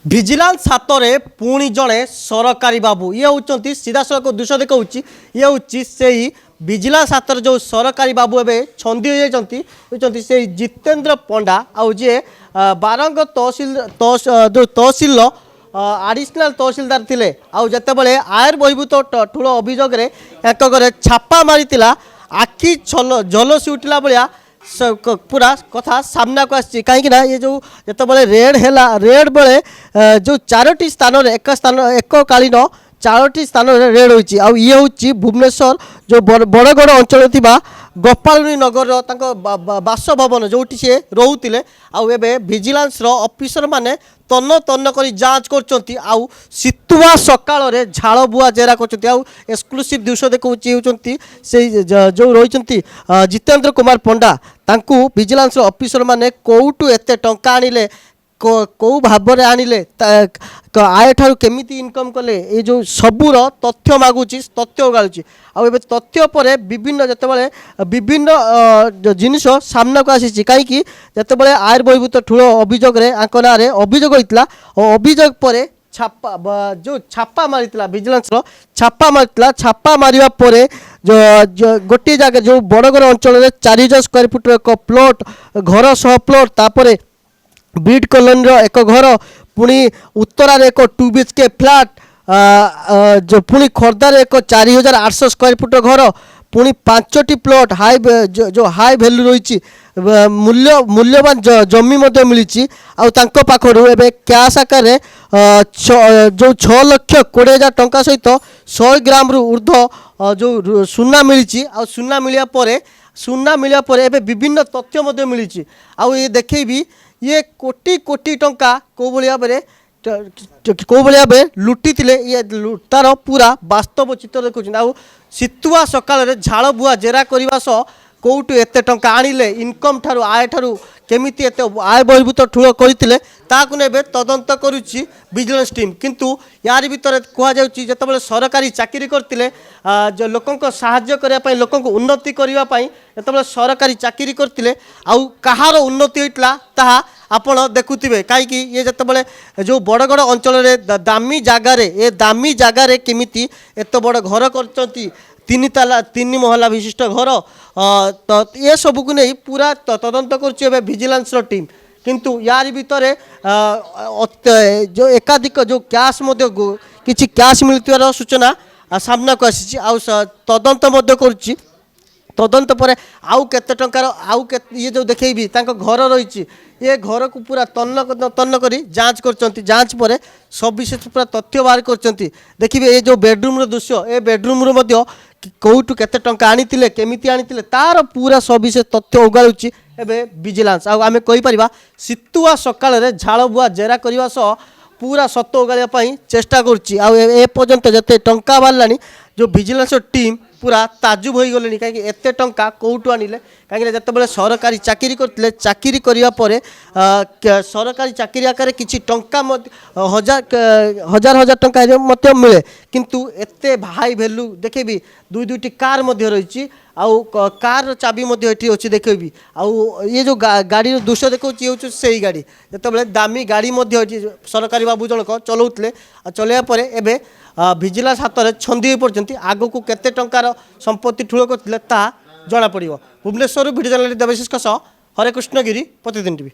Vigilance হাତରେ ପୁଣି ଜଣେ ସରକାରୀ ବାବୁ ଇଏ ହେଉଛନ୍ତି ସିଧାସଳଖ ଦୃଶ୍ୟ ଦେଖାଉଛି ଇଏ ହେଉଛି ସେହି ଭିଜିଲାନ୍ସ ହାତରେ ଯେଉଁ ସରକାରୀ ବାବୁ ଏବେ ଛନ୍ଦି ହୋଇଯାଇଛନ୍ତି ହେଉଛନ୍ତି ସେହି ଜିତେନ୍ଦ୍ର ପଣ୍ଡା ଆଉ ଯିଏ ବାରଙ୍ଗ ତହସିଲର ଆଡ଼ିସନାଲ ତହସିଲଦାର ଥିଲେ ଆଉ ଯେତେବେଳେ ଆୟର ବହିର୍ଭୂତ ଠୁଳ ଅଭିଯୋଗରେ ଏକ ଘରେ ଛାପା ମାରିଥିଲା ଆଖି ଝଲସି ଉଠିଲା ଭଳିଆ पूरा कथा सामना को आसी कहीं ये जो जिते रेड है रेड बेले जो चारोटी स्थान एककालीन चारोटी स्थान रेड होती ये हूँ भुवनेश्वर जो बड़गड़ अंचल थी गोपालनी नगर बासभवन जो सी रोते आए भिजिलांस ऑफिसर माने तन्न तन्न कर जांच कर सकाल झाड़ बुआ जेरा कर एक्सक्लूसिव दृश्य देखा से जो रही जितेंद्र कुमार पंडा तांकू भिजिलांस ऑफिसर माने कोउटू एते टंका आनिले को भाव में आनिले आय ठारू केमिति इनकम कले ये जो सबूर तथ्य मागुची तथ्य गाळुची आ एबे तथ्य परे विभिन्न जतेबेले विभिन्न जिनिस सामना को आसी कहीं जतेबेले आयर बहिर्भूत ठूल अभियोग आंक ना अभियोग होइतला अभियोग परे छापा मारितला विजिलेंस छापा मारितला छापा मारिबा परे जो गोटे जगह जो बड़गड़ अंचल 4000 स्क्वायर फुट एक प्लॉट घर सह प्लॉट तापरे बीड कॉलोनी एक घर पुणी उत्तरार एक 2 BHK फ्लैट जो पुणी खोर्धार एक 4800 स्क्वायर फुट घर पुणी 5टी प्लॉट हाई जो हाई वैल्यू रही मूल्यवान जमी मिली पाखर एवं कैश आकार जो 6,20,000 टंका सहित 100 ग्राम रु ऊर्ध्व जो सुना मिली सुना मिलिया परे एवं विभिन्न तथ्य मिली ये देखेबी ये कोटी कोटी टंका कौ भाव लुटी ये तार पूरा वास्तव चित्र देखुं शीतुआ सकाल झाड़ बुआ जेरा करने सह कौटू एत टंका आनिले इनकम ठारू आय ठारू केमिति एत आय बहिर्भूत ठूल करते ताकू ने तदंत करुच्ची विजिलेंस टीम किंतु यार भितर कहुच्छी जिते सरकारी चाकरी करते जो लोक साहाय्य करने लोक उन्नति करने जिते सरकारी चाकरी करते आउ कहार उन्नति होता ताहा आपण देखुवे कहीं ये जिते जो बड़गड़ अंचल दामी जगार केमिति एत बड़ घर कर 3 महला विशिष्ट घर तो ये सब को नहीं पूरा तदंत कर भिजिलेंस टीम किंतु यार भितर जो एकाधिक जो कैश किसी कैश मिलती सूचना सामना को आसी तदंत करुच्ची तदंत पर आउ केते टंकार आउ ये जो देखेबी घर रही ये घर को पूरा तन्न तन्न करी जांच कर जांच पर सब विशेष पूरा तथ्य बाहर कर देखिए ये जो बेडरूम दृश्य ए बेडरूम कौटू केते टंका आनी केमिति आनी तार पूरा सविशेष तथ्य उगाड़ुची एवं विजिलेंस आम कहीपर शीतुआ सकाल झाड़ बुआ जेरा करने सह पूरा सत उगाड़ापी चेष्टा करपर्यंत जिते टंका बाहर जो विजिलेंस टीम पूरा ताजुब हो गले कहीं एत टंका कौटू आनिले कहीं जिते सरकारी चाकरी करते चाकरी करने सरकारी चाकरी आकार किसी टंका हजार हजार टंका मिले किंतु एते हाई वैल्यू देखेबी 2-2टी कार रही आउ कार चाबी अच्छी देखेबी आउ ये जो गाड़ी दृश्य देखा से गाड़ी जिते दामी गाड़ी सरकारी बाबू जनक चलाऊे चलैया पर एवं भिजिलेंस हाथ में छंदी हो पड़ती आग को केते टंकार संपत्ति ठूल करते जना पड़ो भुवनेश्वर भिडियो जर्नलिस्ट देवशीष हरे कृष्ण गिरी प्रतिदिन टीवी।